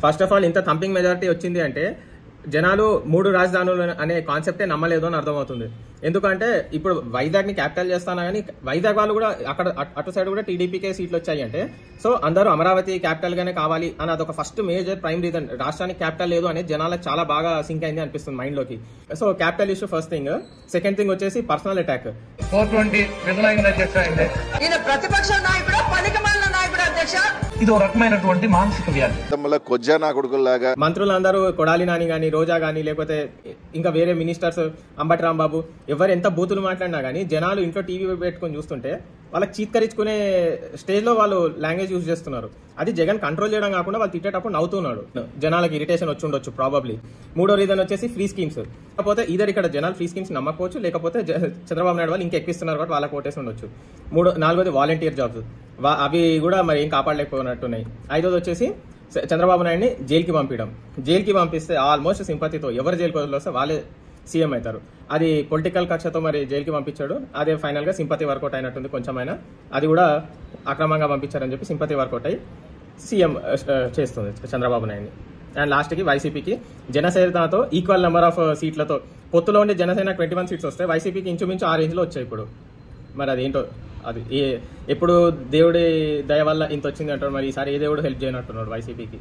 First of all ఇంత thumping majority వచ్చింది అంటే జనాలు 3 రాజధానులు అనే కాన్సెప్టే నమ్మలేదు అని అర్థమవుతుంది. ఎందుకంటే ఇప్పుడు వైజాగ్ ని క్యాపిటల్ చేస్తానా కానీ వైజాగ్ వాళ్ళు కూడా అక్కడ అటు సైడ్ కూడా టీడీపీకే సీట్లు వచ్చాయి అంటే సో అందరూ అమరావతి క్యాపిటల్ గానే కావాలి అని అదొక ఫస్ట్ మేజర్ ప్రైమ్ రీజన్. రాష్ట్రానికి క్యాపిటల్ లేదు అనేది జనాలకు చాలా బాగా సింక్ అయింది అనిపిస్తుంది మైండ్ లోకి. So capital issue first thing. Second thing వచ్చేసి పర్సనల్ అటాక్. 420 ప్రతిపక్ష నాయకుడు పనికిమాలిన నాయకుడు అధ్యక్ష. ఇది ఒక రకమైనటువంటి మానసిక వ్యాధి. మంత్రులందరూ కొడాలి నాని గాని రోజా గాని లేకపోతే ఇంకా వేరే మినిస్టర్స్ అంబటి రాంబాబు ఎవరు ఎంత బూతులు మాట్లాడినా గానీ జనాలు ఇంట్లో టీవీ పెట్టుకుని చూస్తుంటే వాళ్ళకి చీత్కరించుకునే స్టేజ్ లో వాళ్ళు లాంగ్వేజ్ యూజ్ చేస్తున్నారు. అది జగన్ కంట్రోల్ చేయడం కాకుండా వాళ్ళు తిట్టేటప్పుడు నవ్వుతున్నాడు. జనాలకు ఇరిటేషన్ వచ్చి ఉండొచ్చు ప్రాబబ్లీ. మూడో రీజన్ వచ్చేసి ఫ్రీ స్కీమ్స్. కాకపోతే ఇదర్ ఇక్కడ జనాలు ఫ్రీ స్కీమ్స్ నమ్మకపోవచ్చు, లేకపోతే చంద్రబాబు నాయుడు వాళ్ళు ఇంకా ఎక్కిస్తున్నారు కాబట్టి వాళ్ళకి ఓటేసి ఉండొచ్చు. నాలుగోది వాలంటీర్ జాబ్స్, అవి కూడా మరి ఏం కాపాడలేకపోయినట్టున్నాయి. ఐదోది వచ్చేసి చంద్రబాబు నాయుడిని జైలుకి పంపిస్తే ఆల్మోస్ట్ సింపతితో ఎవరు జైలుకి వదిలేస్తే వాళ్ళే సీఎం అవుతారు. అది పొలిటికల్ కక్షతో మరి జైలుకి పంపించాడు. అదే ఫైనల్ గా సింపతి వర్కౌట్ అయినట్టుంది కొంచెమైనా. అది కూడా అక్రమంగా పంపించారని చెప్పి సింపతి వర్కౌట్ అయ్యి సీఎం చేస్తుంది చంద్రబాబు నాయుడిని. అండ్ లాస్ట్ కి వైసీపీకి జనసేనతో ఈక్వల్ నెంబర్ ఆఫ్ సీట్లతో పొత్తులో ఉండే జనసేన 21 సీట్స్ వస్తాయి, వైసీపీకి ఇంచుమించు 6 రేంజ్ లో వచ్చాయి ఇప్పుడు. మరి అదేంటో అది ఎప్పుడు దేవుడి దయ వల్ల ఇంత వచ్చింది అంటారు. మరి ఈసారి ఏ దేవుడు హెల్ప్ చేయనట్టున్నాడు వైసీపీకి.